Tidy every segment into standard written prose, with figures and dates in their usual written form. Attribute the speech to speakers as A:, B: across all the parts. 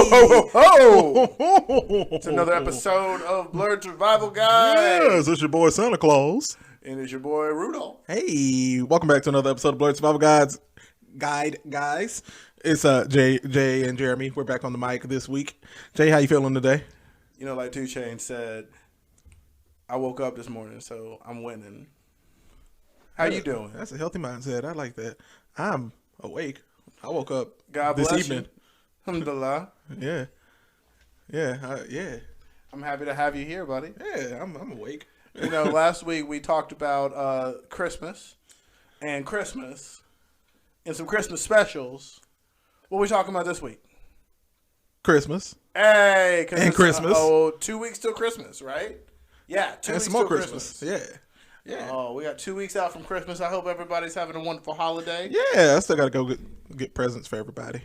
A: ho, ho, ho! It's another episode of Blerd Survival Guide.
B: Yes, it's your boy Santa Claus.
A: And it's your boy Rudolph.
B: Hey, welcome back to another episode of Blerd Survival Guide, guys. It's Jay and Jeremy. We're back on the mic this week. Jay, how you feeling today?
A: You know, like 2 Chainz said, I woke up this morning, so I'm winning. How you doing?
B: That's a healthy mindset. I like that. I'm awake. I woke up
A: God
B: this
A: bless
B: evening.
A: You. Alhamdulillah.
B: Yeah.
A: I'm happy to have you here, buddy.
B: Yeah, I'm awake.
A: You know, last week we talked about Christmas and some Christmas specials. What are we talking about this week?
B: Christmas.
A: Hey,
B: and Christmas.
A: 2 weeks till Christmas, right? Yeah, 2
B: and
A: weeks
B: some more
A: till
B: Christmas. Yeah.
A: Oh, we got 2 weeks out from Christmas. I hope everybody's having a wonderful holiday.
B: Yeah, I still got to go get presents for everybody.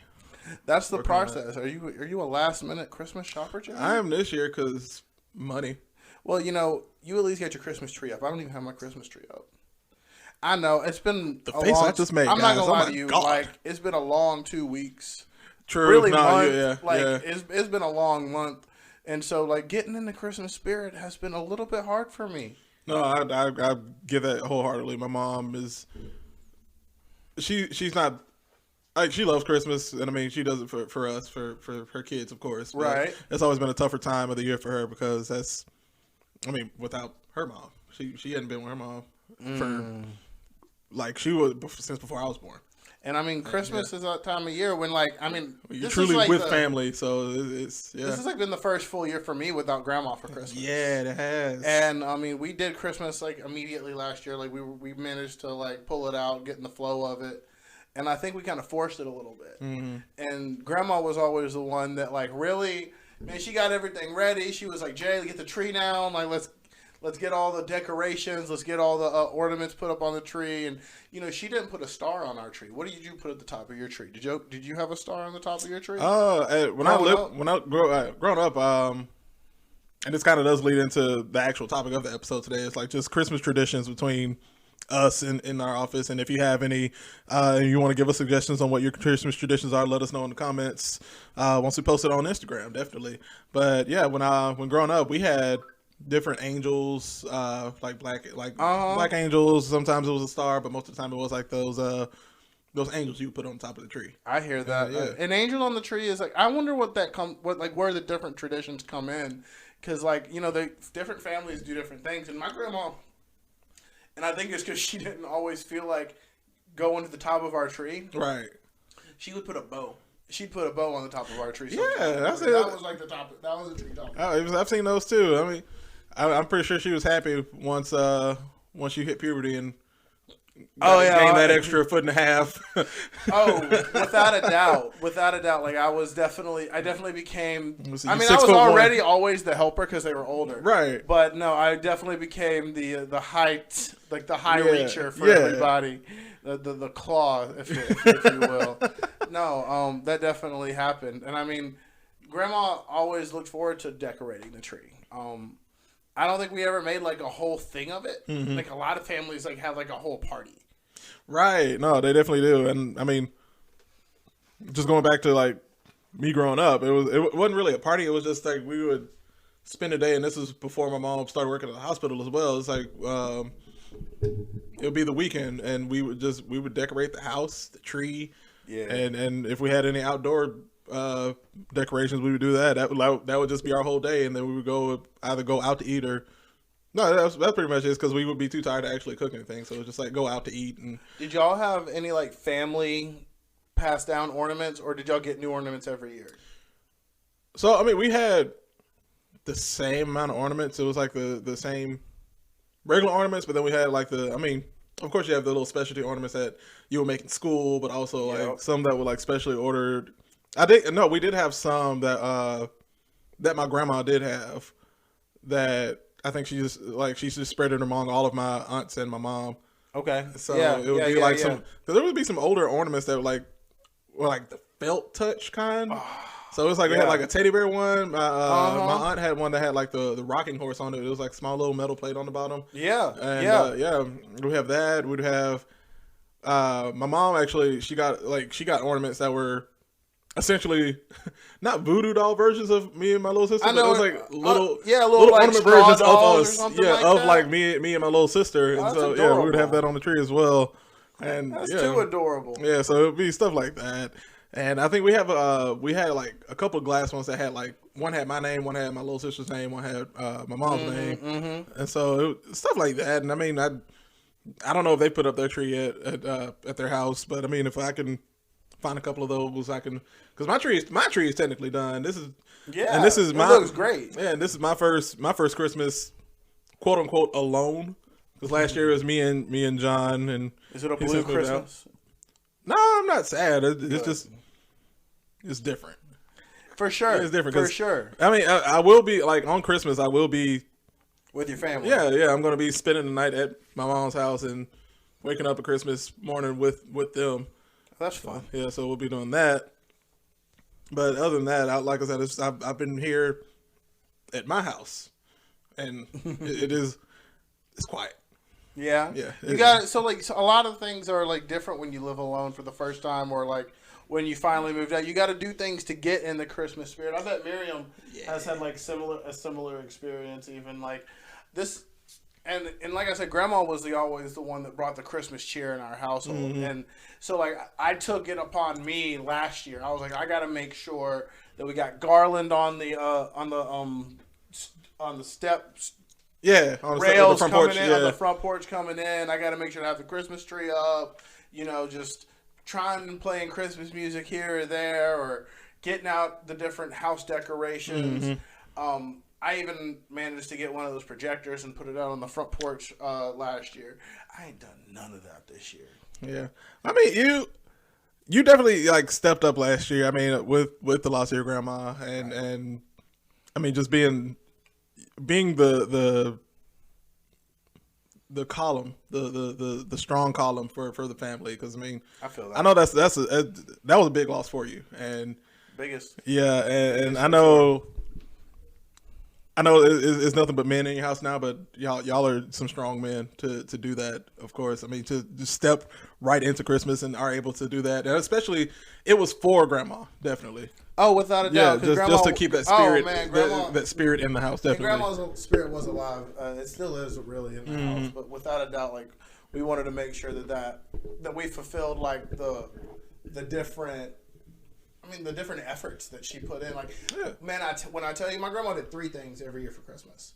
A: That's the process. Are you a last minute Christmas shopper, Jimmy?
B: I am this year because money.
A: Well, you know, you at least get your Christmas tree up. I don't even have my Christmas tree up. I know it's been
B: the face I just made.
A: I'm
B: guys.
A: not gonna lie to you.
B: God.
A: Like it's been a long 2 weeks.
B: True.
A: Really,
B: no,
A: month.
B: Yeah.
A: It's been a long month, and so like getting in the Christmas spirit has been a little bit hard for me.
B: No, I give that wholeheartedly. My mom is. She's not. Like she loves Christmas, and I mean she does it for us, for her kids, of course. But
A: right.
B: It's always been a tougher time of the year for her because that's. I mean, without her mom, she hadn't been with her mom for like she was since before I was born.
A: And I mean, Christmas is that time of year when, like, I mean,
B: you're truly like with family, so it's
A: This has like been the first full year for me without grandma for Christmas.
B: Yeah, it has.
A: And I mean, we did Christmas like immediately last year. Like we managed to like pull it out, get in the flow of it, and I think we kind of forced it a little bit. Mm-hmm. And grandma was always the one that like really, man, she got everything ready. She was like, Jay, get the tree down. Like let's get all the decorations. Let's get all the ornaments put up on the tree. And, you know, she didn't put a star on our tree. What did you put at the top of your tree? Did you have a star on the top of your tree?
B: Growing up, and this kind of does lead into the actual topic of the episode today. It's like just Christmas traditions between us in our office. And if you have any, you want to give us suggestions on what your Christmas traditions are, let us know in the comments. Once we post it on Instagram, definitely. But yeah, when growing up, we had different angels, like black angels. Sometimes it was a star, but most of the time it was like those angels you would put on top of the tree.
A: I hear that.
B: Yeah.
A: An angel on the tree is like, I wonder where the different traditions come in, because like, you know, the different families do different things. And my grandma, and I think it's because she didn't always feel like going to the top of our tree.
B: Right.
A: She would put a bow. She'd put a bow on the top of our tree.
B: Yeah,
A: that was like the top. That was the tree top.
B: I've seen those too. I mean, I'm pretty sure she was happy once you hit puberty and gained that extra 1.5 feet.
A: Without a doubt. Like I definitely became. I was
B: 6'1"
A: already always the helper because they were older,
B: right?
A: But no, I definitely became the height, like the high reacher for everybody, the claw, if you will. No, that definitely happened, and I mean, Grandma always looked forward to decorating the tree. I don't think we ever made like a whole thing of it. Mm-hmm. Like a lot of families like have like a whole party.
B: Right. No, they definitely do. And I mean, just going back to like me growing up, it wasn't really a party. It was just like we would spend a day, and this was before my mom started working at the hospital as well. It's like it would be the weekend, and we would decorate the house, the tree, and if we had any outdoor decorations, we would do that. That would just be our whole day, and then we would either go out to eat or that's pretty much it, because we would be too tired to actually cook anything. So it was just like go out to eat. And
A: did y'all have any like family passed down ornaments, or did y'all get new ornaments every year?
B: So I mean, we had the same amount of ornaments. It was like the same regular ornaments, but then we had like of course you have the little specialty ornaments that you would make in school, but also like some that were like specially ordered. We did have some that my grandma did have that I think she just spread it among all of my aunts and my mom.
A: Okay.
B: So it would be like some, because there would be some older ornaments that were like the felt touch kind. So it was like we had like a teddy bear one. My aunt had one that had like the rocking horse on it. It was like small little metal plate on the bottom.
A: Yeah.
B: And we have that. We'd have my mom actually, she got ornaments that were essentially not voodoo doll versions of me and my little sister.
A: I know
B: but it was like little
A: little like
B: ornament versions of
A: dolls
B: us.
A: or something
B: Yeah,
A: like
B: of
A: that.
B: like me and my little sister. And
A: That's
B: so
A: adorable.
B: we would have that on the tree as well. And
A: That's too adorable.
B: Yeah, so it'd be stuff like that. And I think we had like a couple of glass ones that had like one had my name, one had my little sister's name, one had my mom's name, and so stuff like that. And I mean, I don't know if they put up their tree yet at their house, but I mean, if I can find a couple of those, I can, because my tree is technically done. This is and this is
A: it looks great.
B: Yeah, and this is my first Christmas, quote unquote, alone. Because last year it was me and John. And
A: is it a blue Christmas?
B: No, I'm not sad. It's just it's different.
A: For sure,
B: it's different.
A: For sure.
B: I mean, I will be like on Christmas. I will be
A: with your family.
B: Yeah. I'm going to be spending the night at my mom's house and waking up at Christmas morning with them.
A: That's fun.
B: So we'll be doing that. But other than that, like I said, I've been here at my house, and it's quiet.
A: Yeah. You got it. So a lot of things are like different when you live alone for the first time, or like when you finally moved out. You got to do things to get in the Christmas spirit. I bet Miriam has had like a similar experience, even like this. And like I said, Grandma was always the one that brought the Christmas cheer in our household. Mm-hmm. And so like I took it upon me last year. I was like, I got to make sure that we got garland on the steps.
B: Yeah,
A: on the rails coming porch, in, on the front porch coming in. I got to make sure to have the Christmas tree up. Just trying and playing Christmas music here or there, or getting out the different house decorations. Mm-hmm. I even managed to get one of those projectors and put it out on the front porch last year. I ain't done none of that this year. Yeah,
B: I mean you definitely like stepped up last year. I mean with the loss of your grandma and I mean just being the column, the strong column for the family, because I mean I feel that. I know that was a big loss for you, and
A: biggest.
B: Yeah, and I know it's nothing but men in your house now, but y'all are some strong men to do that. Of course, I mean to just step right into Christmas and are able to do that, and especially it was for Grandma, definitely.
A: Oh, without a doubt.
B: Yeah, just to keep that spirit, that spirit in the house, definitely.
A: Grandma's spirit was alive. It still is really in the house, but without a doubt, like we wanted to make sure that we fulfilled like the different. I mean, the different efforts that she put in. Like, man, when I tell you, my grandma did 3 things every year for Christmas.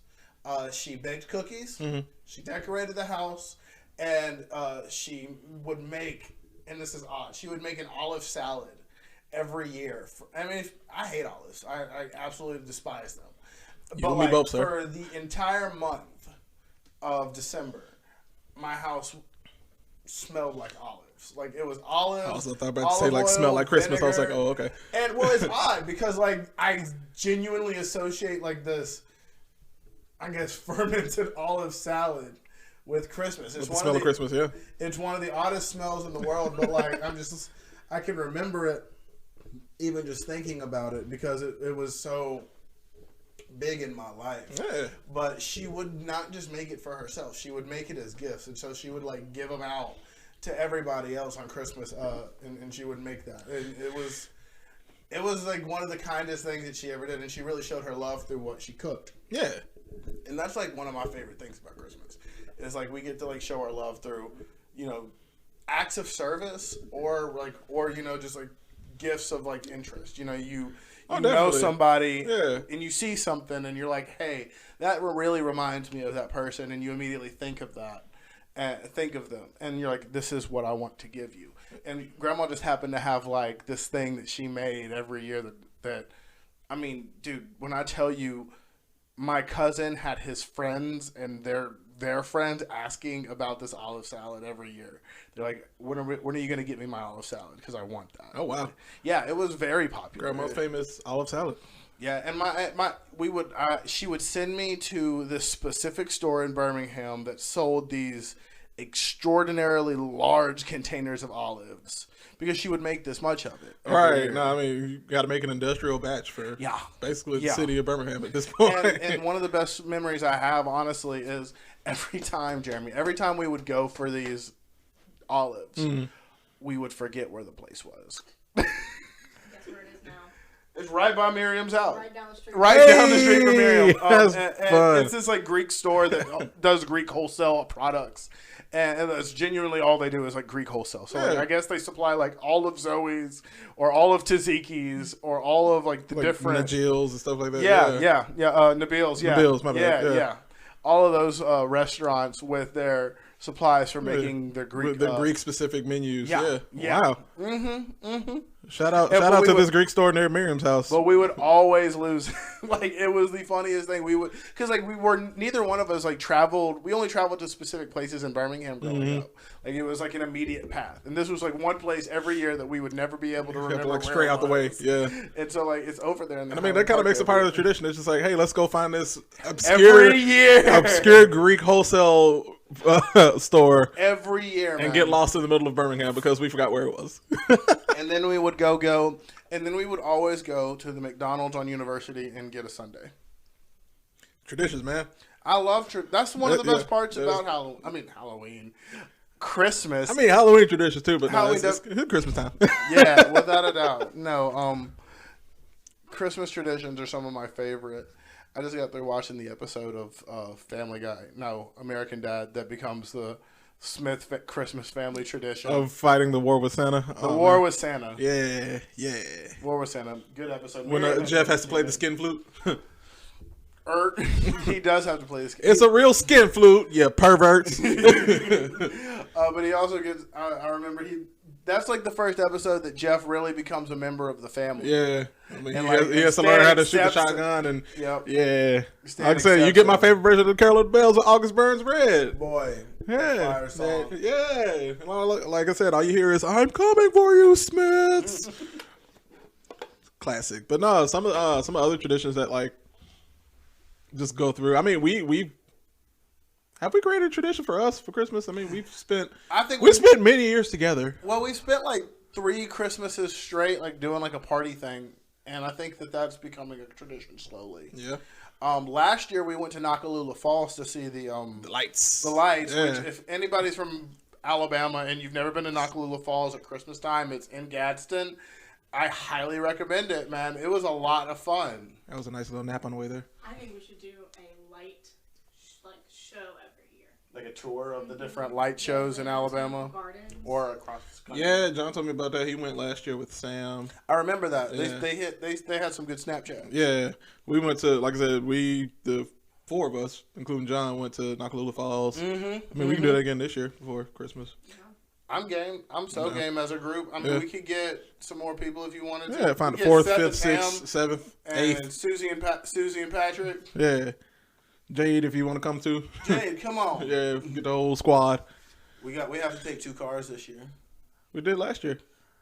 A: She baked cookies, she decorated the house, and she would make, and this is odd, she would make an olive salad every year. I mean, I hate olives. I absolutely despise them.
B: You and me both, sir.
A: For the entire month of December, my house smelled like olives. Like it was olive. I
B: also thought about to say like smell like Christmas. Vinegar. I was like, oh, okay.
A: And well, it's odd because like I genuinely associate like this, I guess, fermented olive salad with Christmas.
B: It's with the smell of Christmas, yeah.
A: It's one of the oddest smells in the world, but like I can remember it, even just thinking about it, because it was so big in my life.
B: Yeah.
A: But she would not just make it for herself. She would make it as gifts, and so she would like give them out to everybody else on Christmas, and she would make that. And it was like one of the kindest things that she ever did, and she really showed her love through what she cooked.
B: Yeah.
A: And that's like one of my favorite things about Christmas. Is like we get to like show our love through, acts of service or just like gifts of like interest. You know somebody and you see something and you're like, hey, that really reminds me of that person, and you immediately think of that. Think of them, and you're like, this is what I want to give you. And Grandma just happened to have like this thing that she made every year that I mean, dude, when I tell you, my cousin had his friends and their friends asking about this olive salad every year. They're like, when are you going to get me my olive salad? Because I want that.
B: Oh, wow.
A: Yeah, it was very popular.
B: Grandma's famous olive salad.
A: Yeah, and she would send me to this specific store in Birmingham that sold these extraordinarily large containers of olives, because she would make this much of it.
B: Right. No, I mean, you got to make an industrial batch for basically the city of Birmingham at this point.
A: And one of the best memories I have, honestly, is every time we would go for these olives, we would forget where the place was. It's right by Miriam's house.
C: Right down the street.
A: Right down the street from Miriam.
B: That's fun.
A: It's this like Greek store that does Greek wholesale products. And that's genuinely all they do is like Greek wholesale. So like, I guess they supply like all of Zoe's or all of Taziki's or all of like the
B: like
A: different
B: Nabil's and stuff like that.
A: Yeah. Nabil's. Yeah,
B: Nabil's, my bad.
A: Yeah. All of those restaurants with their supplies for making their Greek,
B: the Greek specific menus. Yeah. Wow. Shout out to this Greek store near Miriam's house.
A: But we would always lose. Like, it was the funniest thing. Because like neither one of us like traveled. We only traveled to specific places in Birmingham growing up. Like, it was like an immediate path, and this was like one place every year that we would never be able to remember.
B: Like straight out the way. Yeah.
A: And so like it's over there.
B: And I mean that kind of makes it part of the tradition. It's just like, hey, let's go find this obscure Greek wholesale store
A: every year,
B: and get lost in the middle of Birmingham because we forgot where it was.
A: And then we would go, and then we would always go to the McDonald's on University and get a sundae.
B: Traditions, man.
A: I love that's one of the best parts about Halloween. Christmas.
B: I mean Halloween traditions too, but it's Christmas time.
A: Yeah, without a doubt. No, Christmas traditions are some of my favorite. I just got through watching the episode of Family Guy. No, American Dad, that becomes the Smith Christmas family tradition
B: of fighting the war with Santa.
A: The war with Santa.
B: Yeah.
A: War with Santa. Good episode.
B: When Jeff has to play the skin flute.
A: He does have to play the skin.
B: It's a real skin flute, you perverts.
A: But he also gets. I remember that's like the first episode that Jeff really becomes a member of the family.
B: Yeah. I mean, he has to learn how to shoot the shotgun. And yeah. Like I said, you get my favorite version of the Carol of the Bells of August Burns Red.
A: Boy.
B: Yeah.
A: Fire song.
B: Yeah. Like I said, all you hear is, I'm coming for you, Smiths. Classic. But no, some of the other traditions that like just go through. I mean, we have we created a tradition for us for Christmas? I mean, we spent many years together.
A: Well, we spent like 3 Christmases straight, like doing like a party thing, and I think that's becoming a tradition slowly.
B: Yeah.
A: Last year we went to Nakalula Falls to see the
B: lights.
A: The lights.
B: Yeah.
A: Which, if anybody's from Alabama and you've never been to Nakalula Falls at Christmas time, it's in Gadsden. I highly recommend it, man. It was a lot of fun.
B: That was a nice little nap on the way there.
C: I think we should do a light show every year.
A: Like a tour of the different light shows in Alabama
C: Gardens.
A: Or across the country.
B: Yeah, John told me about that. He went last year with Sam.
A: I remember that.
B: Yeah.
A: They had some good Snapchat.
B: Yeah. We went to, like I said, the 4 of us, including John, went to Nakalula Falls. Mm-hmm. I mean, we can do that again this year before Christmas.
C: Yeah.
A: I'm game. I'm so game as a group. I mean, we could get some more people if you wanted to.
B: Yeah, find the 4th, 5th, 6th, 7th, 8th.
A: And Susie and Patrick.
B: Yeah. Jade, if you want to come too.
A: Jade, come on.
B: Yeah, get the whole squad.
A: We have to take 2 cars this year.
B: We did last year.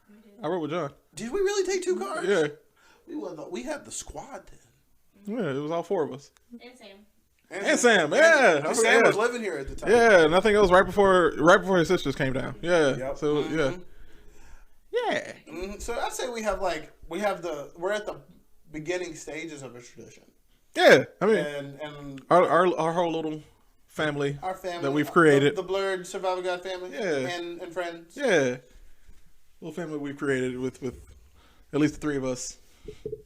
C: We did.
B: I rode with John.
A: Did we really take 2 cars?
B: Yeah.
A: We had the squad then.
B: Yeah, it was all 4 of us.
C: And Sam.
B: And Sam, yeah.
A: And Sam was living here at the time.
B: Yeah, and I think it was right before his sisters came down. Yeah.
A: Yep.
B: So yeah. Yeah.
A: Mm-hmm. So I'd say we're at the beginning stages of a tradition.
B: Yeah. I mean,
A: and
B: our whole little family,
A: our family
B: that we've created,
A: the Blerd Survival God family,
B: yeah,
A: and friends,
B: yeah, little family we've created with at least the 3 of us.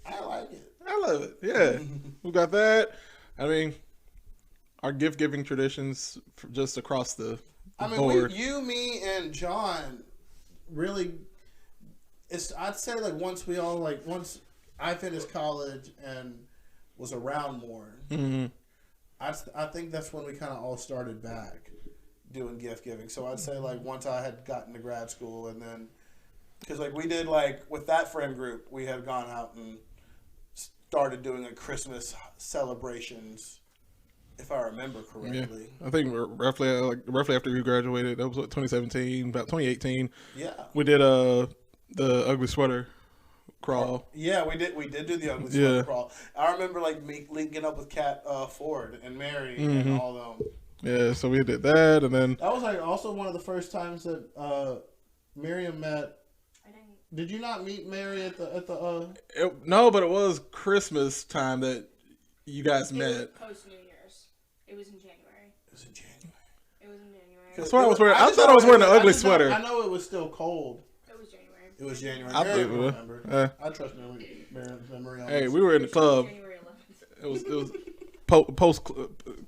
A: I like it.
B: I love it. Yeah, we got that. I mean, our gift giving traditions just across the board.
A: You, me, and John really. I'd say like once I finished college and was around more.
B: Mm-hmm.
A: I think that's when we kind of all started back doing gift giving. So I'd say like once I had gotten to grad school, and then because like we did like with that friend group, we had gone out and started doing like Christmas celebrations, if I remember correctly.
B: Yeah, I think roughly after we graduated, that was what, 2017, about 2018.
A: Yeah,
B: we did the ugly sweater crawl.
A: Yeah, we did do the ugly sweater crawl. I remember like me linking up with Kat Ford and Mary and all them.
B: Yeah, so we did that, and then
A: that was like also one of the first times that Miriam met. Did you not meet Mary at the?
B: No, but it was Christmas time that you guys met.
C: It was post New Year's. It was in January.
A: It was in January.
B: That's why I was wearing. I thought I was wearing an ugly sweater.
A: I know it was still cold.
C: It was January.
A: It was January.
B: I
A: Mary
B: think it
A: will
B: was.
A: remember. I trust Mary's memory on
B: Hey,
A: this.
B: we were in the club.
C: January 11th.
B: It was post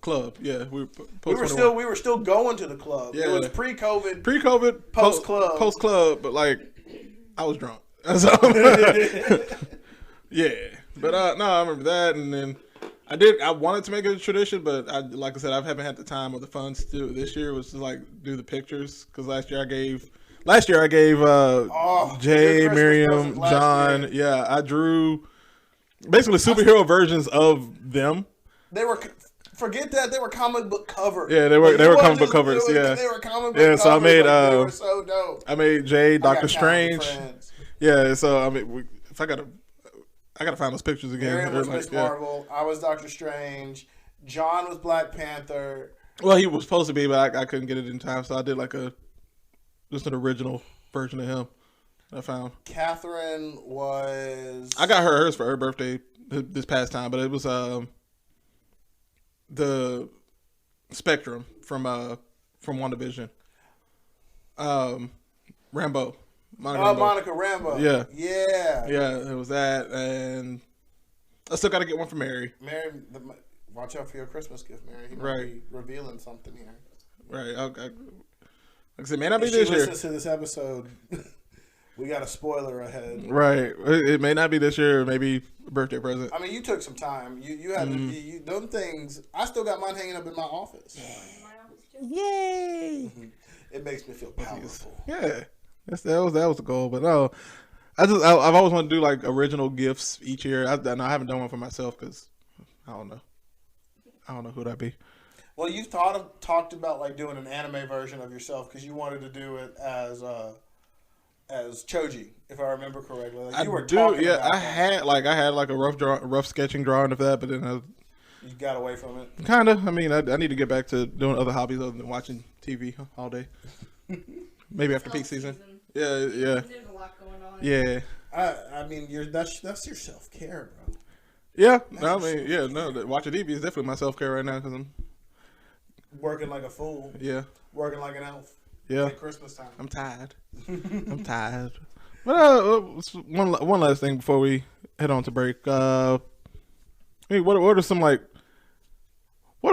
B: club. Yeah, we were
A: we were still going to the club.
B: Yeah.
A: It was pre-COVID.
B: Post
A: club.
B: Post club, but like I was drunk. So, yeah. But no, I remember that, and then I wanted to make it a tradition, but like I said, I haven't had the time or the funds to do it. This year was to like do the pictures, because last year I gave Jay, Miriam, John. Yeah, I drew basically superhero versions of them.
A: They were. Forget that, they were comic book covers.
B: Yeah, they were comic book covers.
A: They
B: Yeah,
A: were comic book
B: yeah.
A: covers.
B: So I made
A: they were so dope.
B: I made Jay, Doctor
A: got
B: Strange.
A: friends.
B: Yeah, so I mean, if I gotta find those pictures again.
A: Miriam was
B: Like,
A: Miss Marvel. I was Doctor Strange. John was Black Panther.
B: Well, he was supposed to be, but I couldn't get it in time, so I did like just an original version of him. I found.
A: Catherine was.
B: I got hers for her birthday this past time, but it was the Spectrum from WandaVision. Rambo.
A: Monica Rambo.
B: Yeah.
A: Yeah.
B: Yeah, it was that, and I still got to get one for Mary.
A: Mary, watch out for your Christmas gift, Mary. He might be revealing something here.
B: Right. Okay. Like I said, may not be
A: if
B: this
A: she
B: year.
A: listens to this episode, we got a spoiler ahead.
B: Right. It may not be this year. Maybe a birthday present.
A: I mean, you took some time. You had them things. I still got mine hanging up in my office.
B: Yay!
A: It makes me feel powerful.
B: Yeah. That was the goal. But no, I've always wanted to do like original gifts each year. I haven't done one for myself because I don't know who that'd be.
A: Well, you've talked about like doing an anime version of yourself because you wanted to do it as Choji, if I remember correctly. Like,
B: I had a rough sketching drawing of that, but then
A: you got away from it.
B: Kind of. I mean, I need to get back to doing other hobbies other than watching TV all day. Maybe after peak season. Yeah.
C: There's a lot going on.
B: Yeah.
A: I mean, that's your self care, bro.
B: Yeah. Watching TV is definitely my self care right now because I'm
A: working like a fool.
B: Yeah.
A: Working like an elf.
B: Yeah.
A: At Christmas time.
B: I'm tired. But one last thing before we head on to break. Hey, what are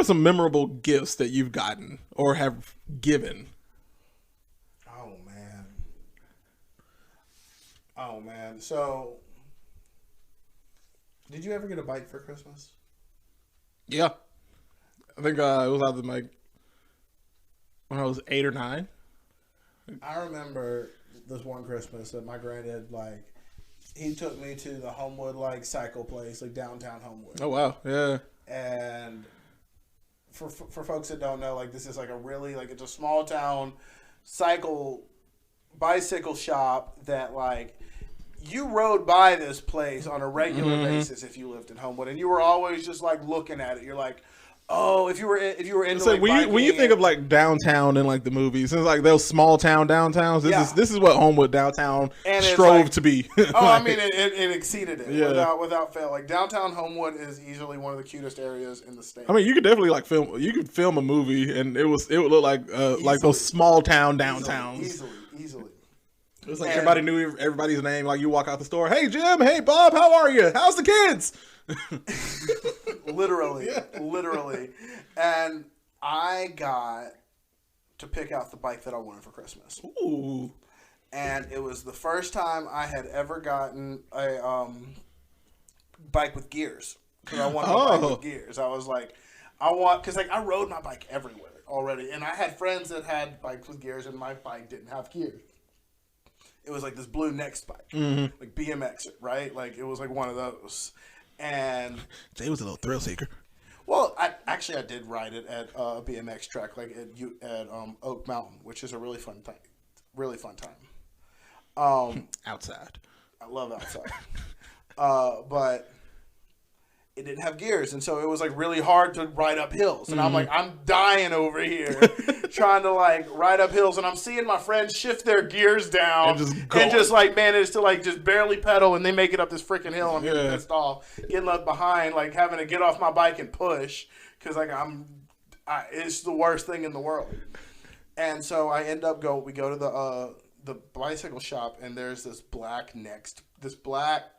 B: some memorable gifts that you've gotten or have given?
A: Oh man. So, did you ever get a bike for Christmas?
B: Yeah. I think it was either like when I was 8 or 9.
A: I remember this one Christmas that my granddad, he took me to the Homewood, cycle place, downtown Homewood.
B: Oh, wow. Yeah.
A: And for folks that don't know, this is a really, it's a small town bicycle shop that, you rode by this place on a regular basis if you lived in Homewood, and you were always just looking at it. You're like, oh, if you were into
B: so when you think of downtown in the movies, it's those small town downtowns. This is what Homewood downtown strove to be.
A: I mean, it exceeded it without fail. Downtown Homewood is easily one of the cutest areas in the state.
B: I mean, you could definitely film. You could film a movie, and it would look like those small town downtowns.
A: Easily.
B: It was everybody knew everybody's name. You walk out the store, hey Jim, hey Bob, how are you? How's the kids?
A: Literally. And I got to pick out the bike that I wanted for Christmas.
B: Ooh.
A: And it was the first time I had ever gotten a bike with gears. Because I wanted a bike with gears. I was because I rode my bike everywhere already. And I had friends that had bikes with gears, and my bike didn't have gears. It was this blue Next bike, BMX, right? It was one of those. And
B: Jay was a little thrill seeker.
A: Well, I did ride it at a BMX track, at Oak Mountain, which is a really fun thing,
B: Outside.
A: I love outside, but it didn't have gears, and so it was really hard to ride up hills. And I'm dying over here trying to ride up hills, and I'm seeing my friends shift their gears down and just manage to just barely pedal, and they make it up this freaking hill. I'm getting pissed off, getting left behind, having to get off my bike and push because it's the worst thing in the world. And so I end up we go to the bicycle shop, and there's this black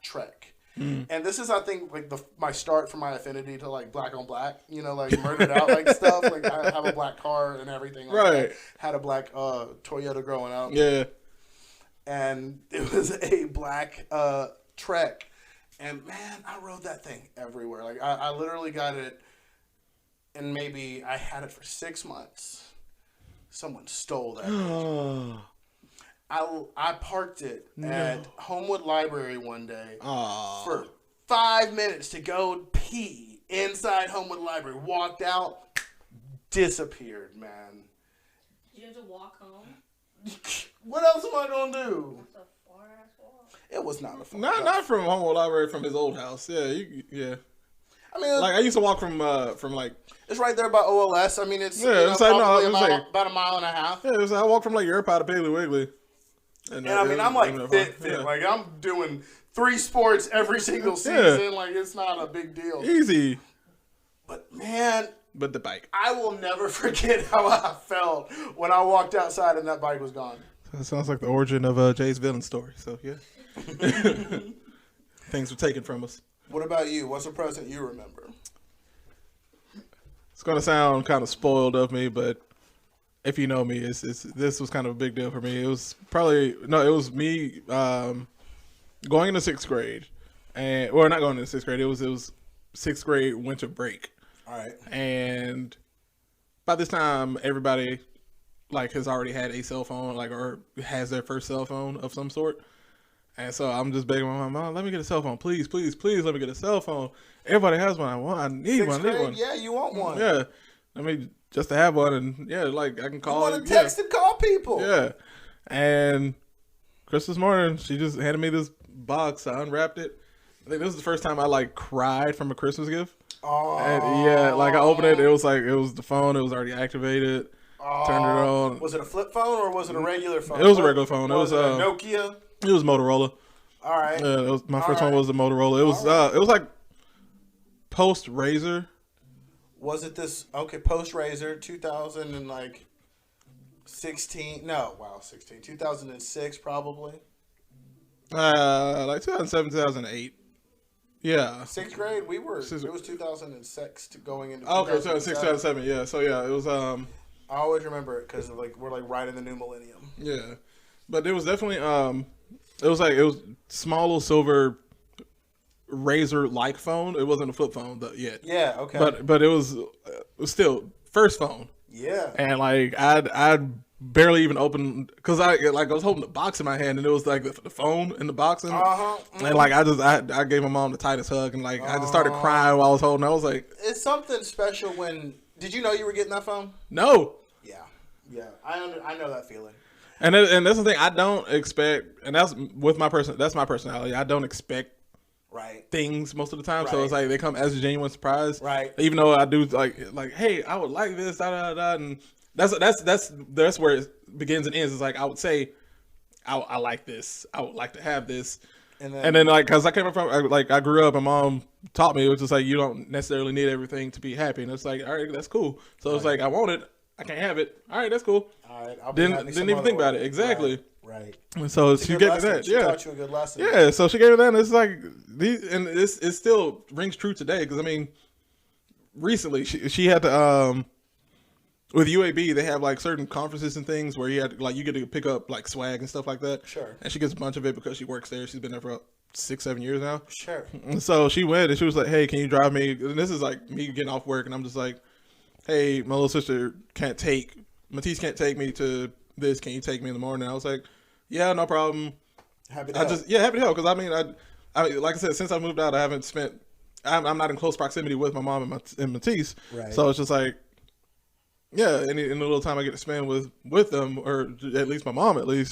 A: Trek. And this is, I think, like my start for my affinity to like black on black, like murdered out like stuff. Like I have a black car and everything. Like
B: Right.
A: that. Had a black Toyota growing up.
B: Yeah.
A: And it was a black Trek, and man, I rode that thing everywhere. Like I literally got it, and maybe I had it for 6 months. Someone stole that. I parked it at Homewood Library one day for 5 minutes to go pee inside Homewood Library. Walked out, disappeared, man.
C: Did you have to walk home?
A: What else am I gonna do?
C: That's a far-ass walk.
A: It was not a fun.
B: Not from Homewood Library, from his old house. Yeah, yeah.
A: I mean,
B: Like I used to walk from like.
A: it's right there by OLS. I mean, it's
B: It's like,
A: probably
B: like,
A: about a mile and a half.
B: Yeah, I walk from like Europie to Piggly Wiggly.
A: And I mean, I'm like fit.
B: Yeah.
A: Like I'm doing 3 sports every single season. Like it's not a big deal.
B: Easy.
A: But man,
B: But the bike.
A: I will never forget how I felt when I walked outside and that bike was gone.
B: That sounds like the origin of Jay's villain story. So yeah, things were taken from us.
A: What about you? What's a present you remember?
B: It's gonna sound kind of spoiled of me, but if you know me, this was kind of a big deal for me. It was me going into 6th grade, not going into 6th grade. It was 6th grade winter break.
A: All right.
B: And by this time, everybody like has already had a cell phone, like, or has their first cell phone of some sort. And so I'm just begging my mom, let me get a cell phone, please, please, please, let me get a cell phone. Everybody has one. I need one. I need one.
A: Yeah, you want one.
B: Yeah, I mean, just to have one, and yeah, like I can call.
A: You want to text and call people.
B: Yeah, and Christmas morning, she just handed me this box. I unwrapped it. I think this was the first time I like cried from a Christmas gift.
A: Oh.
B: And yeah, like I opened it. It was the phone. It was already activated. Turned it on.
A: Was it a flip phone or was it a regular phone?
B: It was a regular phone.
A: Was it a Nokia?
B: It was Motorola.
A: All right.
B: Yeah, my first one was the Motorola. It was like post Razor.
A: Was it this? Okay, post Razor, 2016. No, wow, 16. 2006 probably.
B: Like 2007, 2008. Yeah.
A: 6th grade, it was 2006 to going into.
B: Okay, 2006, 2007. Yeah. So yeah, it was.
A: I always remember it because we're like right in the new millennium.
B: Yeah, but it was definitely it was small little silver Razor-like phone. It wasn't a flip phone yet.
A: Yeah. Okay.
B: But it was still first phone.
A: Yeah.
B: And like I'd barely even opened because I was holding the box in my hand and it was like the phone in the box and like I gave my mom the tightest hug and like I just started crying while I was holding. I was like,
A: it's something special when. Did you know you were getting that phone?
B: No.
A: Yeah. I know that feeling.
B: And that's the thing I don't expect, and that's that's my personality. I don't expect things most of the time, so it's like they come as a genuine surprise.
A: Right.
B: Even though I do like, hey, I would like this, and that's where it begins and ends. It's like I would say, I like this. I would like to have this. And then like, cause I came from, I grew up and mom taught me, it was just like, you don't necessarily need everything to be happy. And it's like, all right, that's cool. So it's like, I want it. I can't have it. All right, that's cool.
A: All right.
B: Didn't even think about it. Exactly.
A: Right.
B: And so she gave me that.
A: She taught you a good lesson.
B: Yeah. So she gave me that. And it's like, it still rings true today. Cause I mean, recently she had to, with UAB, they have like certain conferences and things where you get to pick up like swag and stuff like that.
A: Sure.
B: And she gets a bunch of it because she works there. She's been there for about 6-7 years now.
A: Sure.
B: And so she went and she was like, hey, can you drive me? And this is like me getting off work and I'm just like, hey, my little sister Matisse can't take me to this. Can you take me in the morning? I was like, yeah, no problem.
A: Happy to help.
B: Happy to help. Cause I mean, like I said, since I moved out, I'm not in close proximity with my mom and Matisse.
A: Right.
B: So it's just like, yeah, any the little time I get to spend with them, or at least my mom, or we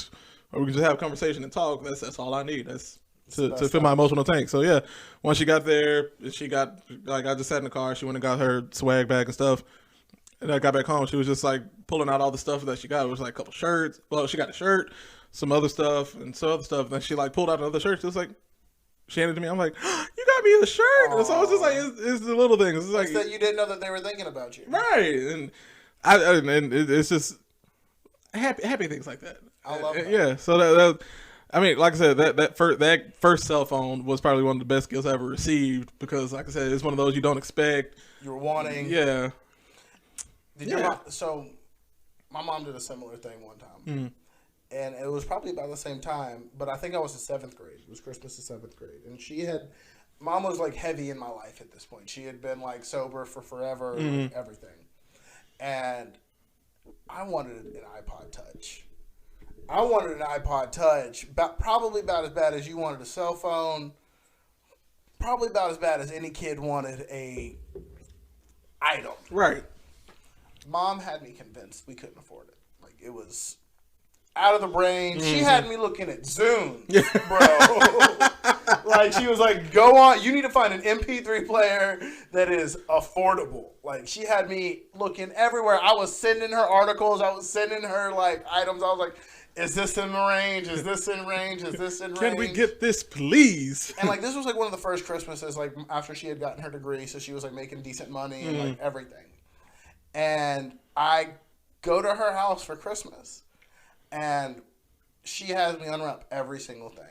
B: can just have a conversation and talk. That's all I need. That's to fill my emotional tank. So yeah, once she got there, I just sat in the car. She went and got her swag bag and stuff, and I got back home. She was just like pulling out all the stuff that she got. It was like a couple shirts. Well, she got a shirt, some other stuff, and some other stuff. And then she like pulled out another shirt. It was like. She handed it to me. I'm like, you got me a shirt. And so it's just like it's the little things. It's like
A: that you didn't know that they were thinking about you,
B: right? And it's just happy things like that.
A: I love that.
B: Yeah, so that I mean, like I said, that first cell phone was probably one of the best gifts I ever received because, like I said, it's one of those you don't expect.
A: You were wanting.
B: Yeah.
A: So, my mom did a similar thing one time. And it was probably about the same time, but I think I was in 7th grade. It was Christmas in 7th grade. And Mom was like heavy in my life at this point. She had been like sober for forever, like, everything. And I wanted an iPod Touch. Probably about as bad as you wanted a cell phone. Probably about as bad as any kid wanted a item.
B: Right.
A: Mom had me convinced we couldn't afford it. Like, it was out of the brain. She had me looking at Zune, bro. Like, she was like, go on. You need to find an MP3 player that is affordable. Like, she had me looking everywhere. I was sending her articles. I was sending her, like, items. I was like, is this in the range? Is this in range? Is this in range?
B: Can we get this, please?
A: And, like, this was, like, one of the first Christmases, like, after she had gotten her degree. So she was, like, making decent money and, like, everything. And I go to her house for Christmas. And she has me unwrap every single thing.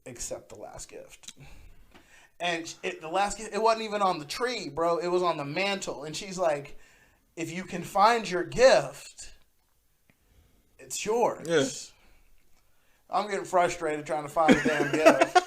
A: Except the last gift. And the last gift, it wasn't even on the tree, bro. It was on the mantle. And she's like, if you can find your gift, it's yours.
B: Yes.
A: I'm getting frustrated trying to find the damn gift.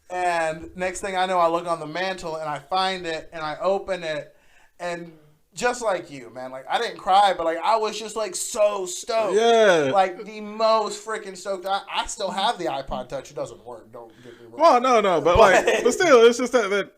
A: And next thing I know, I look on the mantle and I find it and I open it. And just like you, man, like, I didn't cry, but, like, I was just, like, so stoked.
B: Yeah.
A: Like, the most freaking stoked. I still have the iPod Touch. It doesn't work. Don't get me wrong.
B: Well, no, but still, it's just that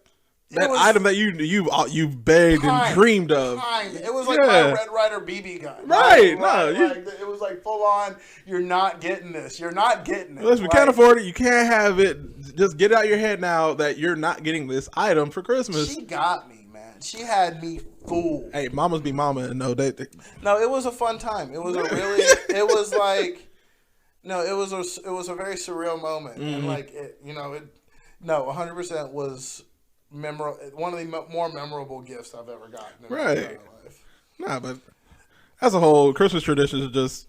B: item that you begged and dreamed of.
A: It was like my Red Ryder BB gun.
B: Right.
A: It was like full on, you're not getting this. You're not getting it.
B: Listen, we can't afford it. You can't have it. Just get it out of your head now that you're not getting this item for Christmas.
A: She got me, man. She had me fooled.
B: Hey, mamas be mama, and no,
A: No, it was a fun time. It was a really. It was like, no, it was a very surreal moment, and like it, 100% was one of the more memorable gifts I've ever gotten in my entire life.
B: Nah, but as a whole, Christmas traditions are just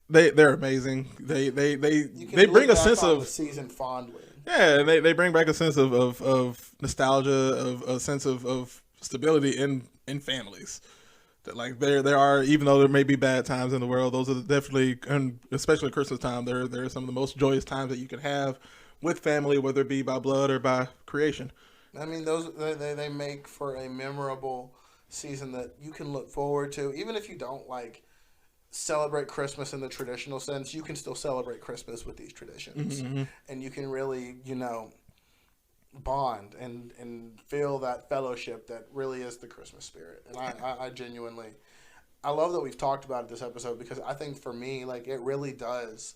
B: they're amazing. They bring a sense of
A: the season fondly.
B: Yeah, they bring back a sense of nostalgia, of a sense of stability in families. That, like, there are, even though there may be bad times in the world, those are definitely, and especially Christmas time, there are some of the most joyous times that you can have with family, whether it be by blood or by creation.
A: I mean, those they make for a memorable season that you can look forward to, even if you don't like celebrate Christmas in the traditional sense. You can still celebrate Christmas with these traditions, and you can really, bond and feel that fellowship that really is the Christmas spirit. And I genuinely, I love that we've talked about it this episode, because I think for me, like, it really does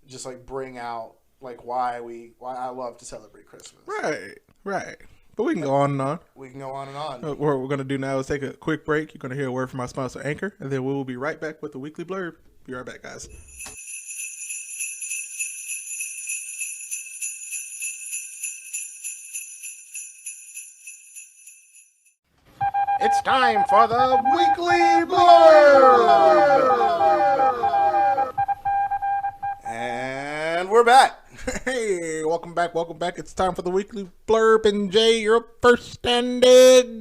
A: just, like, bring out, like, why I love to celebrate Christmas.
B: Right. But we can go on and on.
A: We can go on and on.
B: What we're going to do now is take a quick break. You're going to hear a word from our sponsor, Anchor, and then we will be right back with the weekly blurb. Be right back, guys.
D: It's time for the weekly blurb.
A: And we're back.
B: Hey, welcome back. It's time for the weekly blurb, and Jay, you're up first, and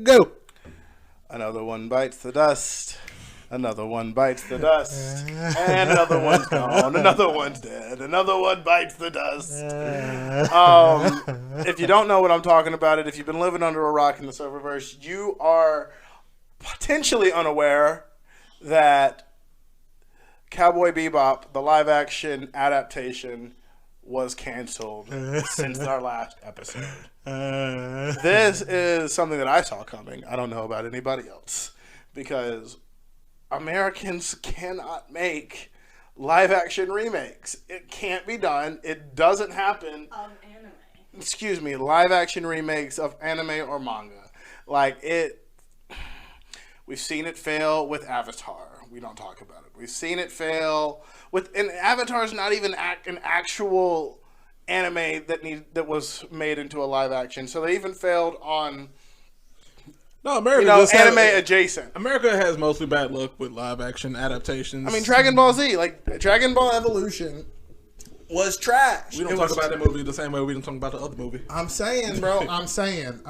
B: go.
A: Another one bites the dust. Another one bites the dust. And another one's gone. Another one's dead. Another one bites the dust. If you don't know what I'm talking about, if you've been living under a rock in the Serververse, you are potentially unaware that Cowboy Bebop, the live-action adaptation, was canceled since our last episode. This is something that I saw coming. I don't know about anybody else, because Americans cannot make live-action remakes. It can't be done. It doesn't happen.
C: Of anime.
A: Excuse me, live-action remakes of anime or manga. Like, we've seen it fail with Avatar. We don't talk about it. We've seen it fail with, and Avatar's not even an actual anime that was made into a live action. So they even failed on
B: No, America
A: You know,
B: just
A: anime adjacent.
B: America has mostly bad luck with live action adaptations.
A: I mean, Dragon Ball Z, like Dragon Ball Evolution, was trash.
B: we don't talk about that movie the same way we don't talk about the other movie.
A: I'm saying, bro. I'm saying.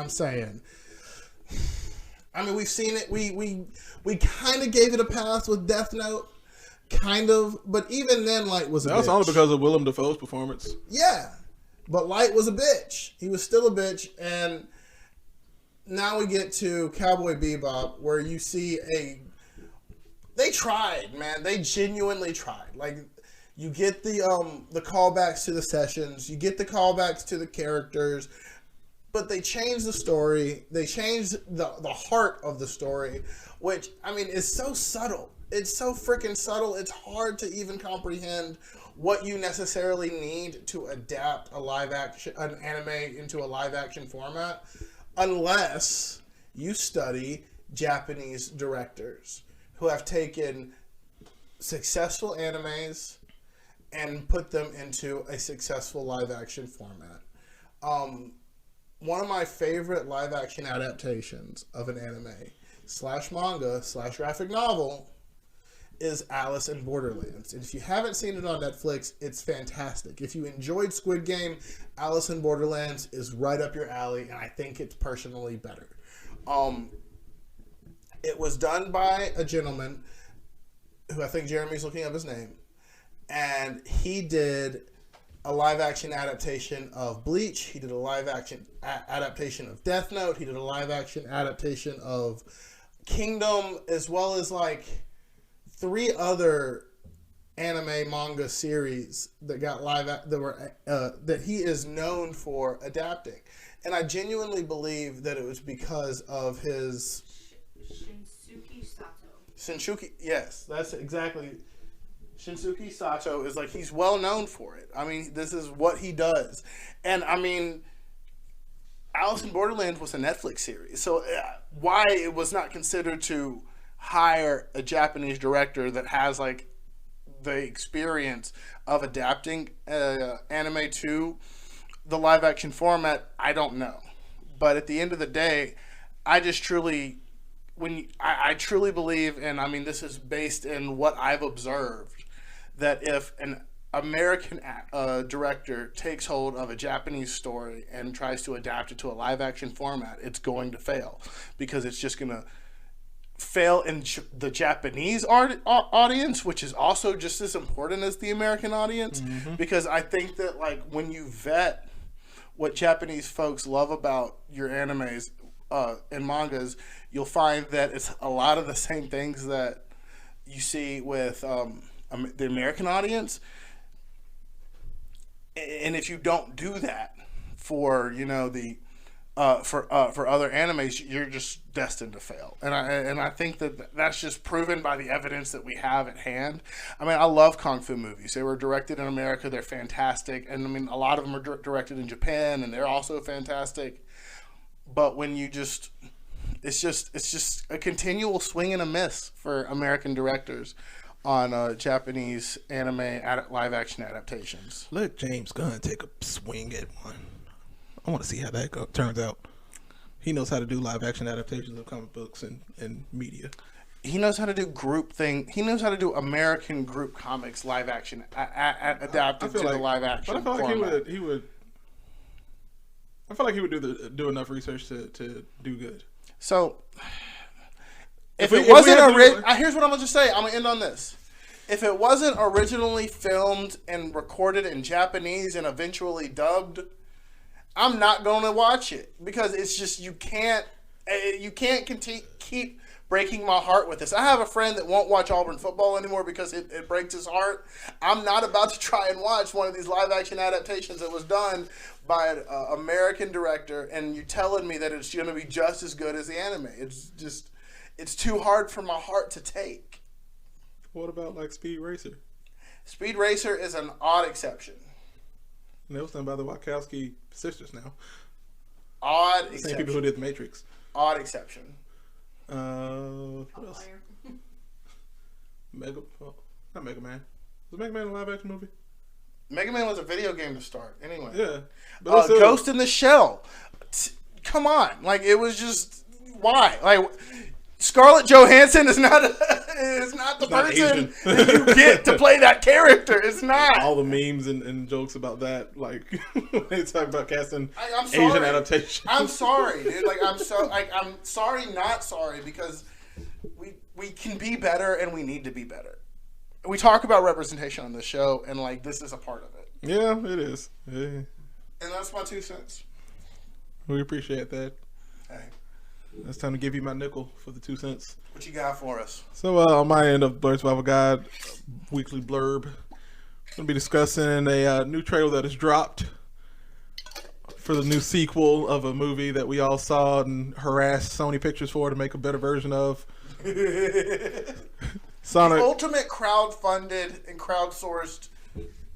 A: I mean, we've seen it. We kind of gave it a pass with Death Note, kind of, but even then, Light was a
B: That was
A: bitch.
B: only because of Willem Dafoe's performance.
A: Yeah, but Light was a bitch. He was still a bitch, and now we get to Cowboy Bebop, where you see they tried, man. They genuinely tried. Like, you get the callbacks to the sessions, you get the callbacks to the characters, but they changed the story. They changed the heart of the story, which, I mean, is so subtle. It's so freaking subtle. It's hard to even comprehend what you necessarily need to adapt an anime into a live action format, unless you study Japanese directors who have taken successful animes and put them into a successful live action format. One of my favorite live action adaptations of an anime / manga / graphic novel is Alice in Borderlands. And if you haven't seen it on Netflix, it's fantastic. If you enjoyed Squid Game, Alice in Borderlands is right up your alley, and I think it's personally better. It was done by a gentleman who I think Jeremy's looking up his name, and he did a live action adaptation of Bleach. He did a live action adaptation of Death Note. He did a live action adaptation of Kingdom, as well as like 3 other anime manga series that got that he is known for adapting. And I genuinely believe that it was because of his
C: Shinsuke Sato.
A: Shinsuke, yes, that's exactly. Shinsuke Sato is like, he's well known for it. I mean, this is what he does. And I mean, Alice in Borderlands was a Netflix series. So why it was not considered to hire a Japanese director that has like the experience of adapting anime to the live action format, I don't know. But at the end of the day, I truly believe, and I mean, this is based in what I've observed, that if an American director takes hold of a Japanese story and tries to adapt it to a live action format, it's going to fail, because it's just going to fail in the Japanese audience, which is also just as important as the American audience. Mm-hmm. Because I think that, like, when you vet what Japanese folks love about your animes and mangas, you'll find that it's a lot of the same things that you see with the American audience. And if you don't do that for, you know, for other animes, you're just destined to fail. And I think that that's just proven by the evidence that we have at hand. I mean, I love Kung Fu movies. They were directed in America. They're fantastic. And I mean, a lot of them are directed in Japan, and they're also fantastic. But when you just, it's just a continual swing and a miss for American directors on Japanese anime live action adaptations.
B: Let James Gunn take a swing at one. I want to see how that turns out. He knows how to do live action adaptations of comic books and media.
A: He knows how to do He knows how to do American group comics live action adapted to the live action.
B: But I feel like he would. I feel like he would do enough research to do good.
A: So, here's what I'm gonna just say. I'm gonna end on this. If it wasn't originally filmed and recorded in Japanese and eventually dubbed, I'm not going to watch it, because it's just, you can't keep breaking my heart with this. I have a friend that won't watch Auburn football anymore because it breaks his heart. I'm not about to try and watch one of these live action adaptations that was done by an American director, and you're telling me that it's going to be just as good as the anime. It's too hard for my heart to take.
B: What about like Speed Racer?
A: Speed Racer is an odd exception.
B: And that was done by the Wachowski sisters now.
A: Odd exception.
B: Same people who did The Matrix.
A: Odd exception.
B: What else? Not Mega Man. Was Mega Man a live action movie?
A: Mega Man was a video game to start. Anyway.
B: Yeah.
A: But Ghost in the Shell. Come on. Like, it was just... why? Like, Scarlett Johansson is not the person that you get to play that character. It's not.
B: All the memes and jokes about that, like when they talk about casting
A: I'm sorry.
B: Asian adaptation.
A: I'm sorry, dude. Like, I'm sorry, not sorry, because we can be better and we need to be better. We talk about representation on this show, and like this is a part of it.
B: Yeah, it is. Yeah.
A: And that's my 2 cents.
B: We appreciate that.
A: Hey,
B: It's time to give you my nickel for the 2 cents.
A: what you got for us?
B: So on my end of Blerd Survival Guide weekly blurb, I'm gonna be discussing a new trailer that has dropped for the new sequel of a movie that we all saw and harassed Sony Pictures for to make a better version of. Sonic.
A: The ultimate crowd-funded and crowd-sourced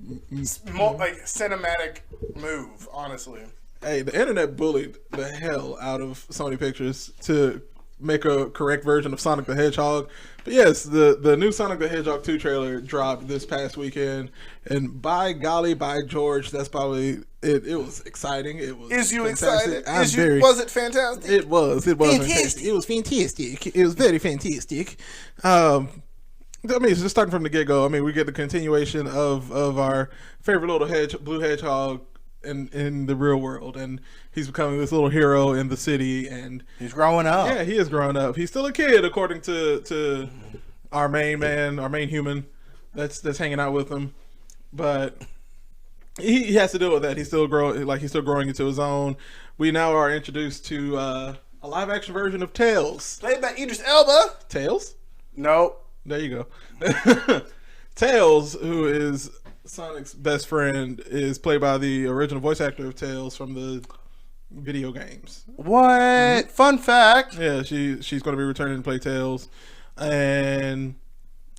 A: like cinematic move, honestly.
B: Hey, the internet bullied the hell out of Sony Pictures to make a correct version of Sonic the Hedgehog. But yes, the new Sonic the Hedgehog 2 trailer dropped this past weekend, and by golly, by George, that's probably it. It was exciting. It was.
A: Is you
B: fantastic.
A: excited? Was it fantastic?
B: It was. It was
A: Fantastic.
B: fantastic. It was fantastic. It was very fantastic. I mean, it's just starting from the get-go. I mean, we get the continuation of our favorite little blue hedgehog in the real world, and he's becoming this little hero in the city, and
A: He's growing up.
B: yeah, he is growing up. He's still a kid, according to our main man, our main human that's hanging out with him, but he has to deal with that. He's still growing into his own. We now are introduced to a live-action version of Tails.
A: Played by Idris Elba.
B: Tails?
A: Nope.
B: There you go. Tails, who is Sonic's best friend, is played by the original voice actor of Tails from the video games.
A: What? Fun fact.
B: Yeah, she's going to be returning to play Tails, and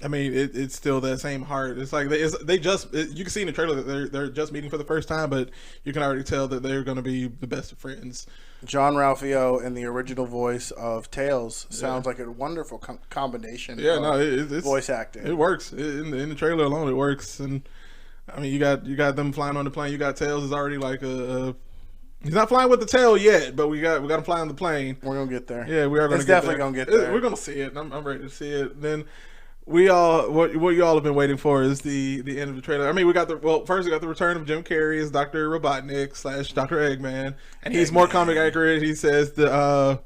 B: I mean it's still that same heart. It's like you can see in the trailer that they're just meeting for the first time, but you can already tell that they're going to be the best of friends.
A: John Ralphio in the original voice of Tails sounds like a wonderful combination.
B: Yeah,
A: of
B: no, it's
A: voice acting.
B: It works in the trailer alone. It works, and I mean you got them flying on the plane. You got Tails is already like he's not flying with the tail yet, but we got him flying on the plane.
A: We're gonna get there.
B: Yeah, we are gonna.
A: It's definitely gonna get there.
B: We're gonna see it. I'm ready to see it. Then what you all have been waiting for is the end of the trailer. I mean, first we got the return of Jim Carrey as Dr. Robotnik / Dr. Eggman, and he's more comic accurate. He says the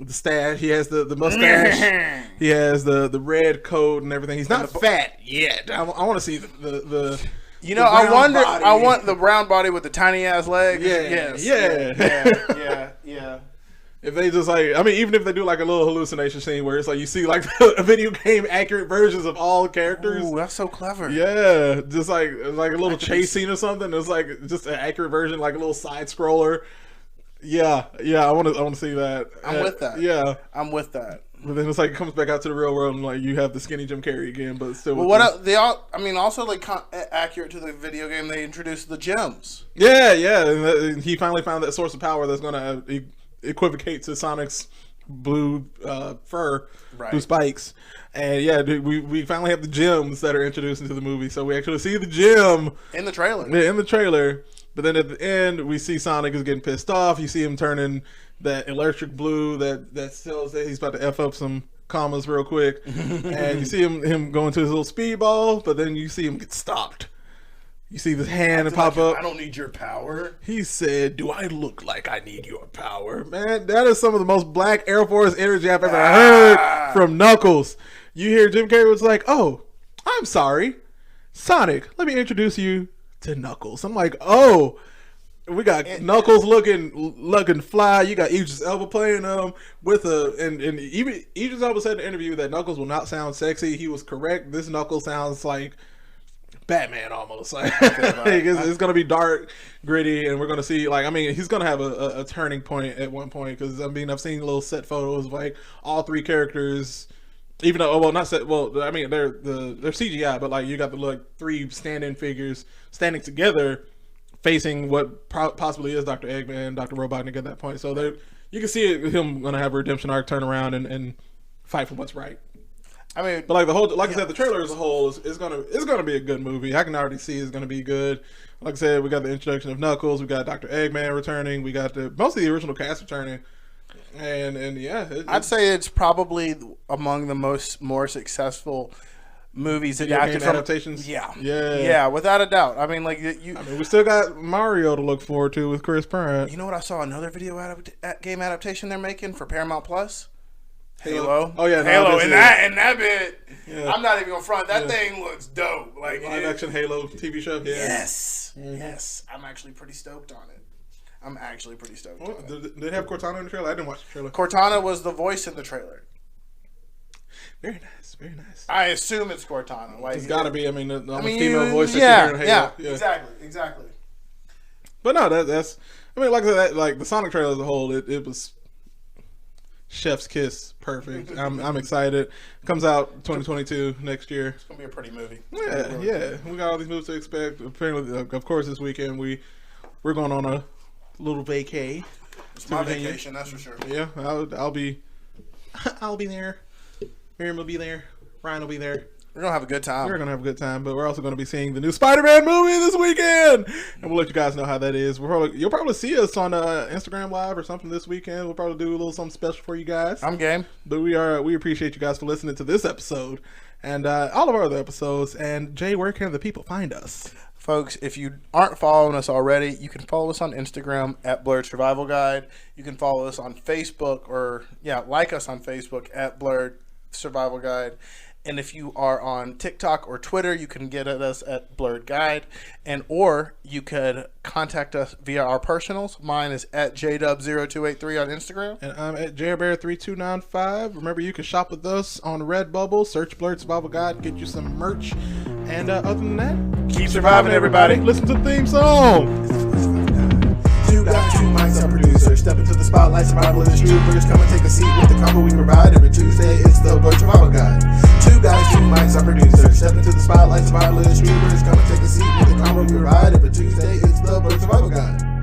B: stash. He has the mustache. He has the red coat and everything. He's not fat yet. I want to see the.
A: You know, I wonder. Body. I want the brown body with the tiny ass legs.
B: Yeah,
A: yeah.
B: If they just even if they do like a little hallucination scene where it's like you see like a video game accurate versions of all characters.
A: Ooh, that's so clever.
B: Yeah, just like a little chase scene or something. It's like just an accurate version, like a little side scroller. Yeah. I want to see that.
A: I'm with that.
B: Yeah,
A: I'm with that.
B: But then it's like it comes back out to the real world and like you have the skinny Jim Carrey again, but still.
A: Well, also like accurate to the video game. They introduced the gems.
B: Yeah, and he finally found that source of power that's gonna equivocate to Sonic's blue fur,
A: right.
B: Blue spikes, and yeah, dude, we finally have the gems that are introduced into the movie. So we actually see the gem
A: in the trailer.
B: Yeah, in the trailer. But then at the end, we see Sonic is getting pissed off. You see him turning that electric blue that tells that he's about to F up some commas real quick. And you see him going to his little speedball, but then you see him get stopped. You see this hand pop up.
A: I don't need your power.
B: He said, "Do I look like I need your power?" Man, that is some of the most Black Air Force energy I've ever heard from Knuckles. You hear Jim Carrey was like, "Oh, I'm sorry. Sonic, let me introduce you to Knuckles." I'm like, "Oh, we got Knuckles looking fly. You got Idris Elba playing with and even Idris Elba said in the interview that Knuckles will not sound sexy. He was correct. This Knuckles sounds like Batman almost. Like it's gonna be dark, gritty, and we're gonna see he's gonna have a turning point at one point because I've seen little set photos of like all three characters. Even though, not set. Well, they're CGI, but like you got the three stand-in figures standing together, facing what possibly is Dr. Eggman, Dr. Robotnik at that point. So you can see him gonna have a redemption arc, turn around and fight for what's right.
A: I mean,
B: but I said, the trailer as a whole is gonna be a good movie. I can already see it's gonna be good. Like I said, we got the introduction of Knuckles, we got Dr. Eggman returning, we got most of the original cast returning. And yeah,
A: I'd say it's probably among the more successful movies adapted from
B: adaptations.
A: Yeah, without a doubt. I mean, like you.
B: I mean, we still got Mario to look forward to with Chris Pratt.
A: You know what? I saw another video game adaptation they're making for Paramount Plus.
B: Halo. Oh yeah,
A: Halo. In that bit,
B: yeah.
A: I'm not even gonna front. That thing looks dope. Like
B: live action Halo TV show. Yeah.
A: Yes, yes. I'm actually pretty stoked on it. On it.
B: Did they have Cortana in the trailer? I didn't watch the trailer.
A: Cortana was the voice in the trailer.
B: Very nice, very nice.
A: I assume it's Cortana. Like,
B: it's got to be. I mean, the female voice that you hear in Halo.
A: Yeah, exactly.
B: But no, that's. I mean, like that, like the Sonic trailer as a whole, it was chef's kiss, perfect. I'm excited. Comes out 2022 next year.
A: It's gonna be a pretty movie.
B: Yeah. We got all these movies to expect. Apparently, of course, this weekend we're going on a little vacay.
A: It's my vacation, that's for sure.
B: Yeah, I'll be there. Miriam will be there. Ryan will be there.
A: We're gonna have a good time.
B: We're gonna have a good time, but we're also gonna be seeing the new Spider-Man movie this weekend, and we'll let you guys know how that is. You'll probably see us on Instagram Live or something this weekend. We'll probably do a little something special for you guys.
A: I'm game.
B: But we appreciate you guys for listening to this episode and all of our other episodes. And Jay, where can the people find us?
A: Folks, if you aren't following us already, you can follow us on Instagram at Blerd Survival Guide. You can follow us on Facebook like us on Facebook at Blerd Survival Guide. And if you are on TikTok or Twitter, you can get at us at Blerd Guide, or you could contact us via our personals. Mine is at JDub0283 on Instagram.
B: And I'm at JBear3295. Remember, you can shop with us on Redbubble. Search Blerd Survival Guide, get you some merch. And other than that,
A: keep surviving, everybody.
B: Listen to the theme song.
E: Two guys, two mics, I'm producer. Step into the spotlight, survival is troopers. Come and take a seat with the combo we provide. Every Tuesday, it's the Blerd Survival Guide. Two guys, two mics, I'm producer. Step into the spotlight, survival is troopers. Come and take a seat with the combo we provide. Every Tuesday, it's the Blerd Survival Guide.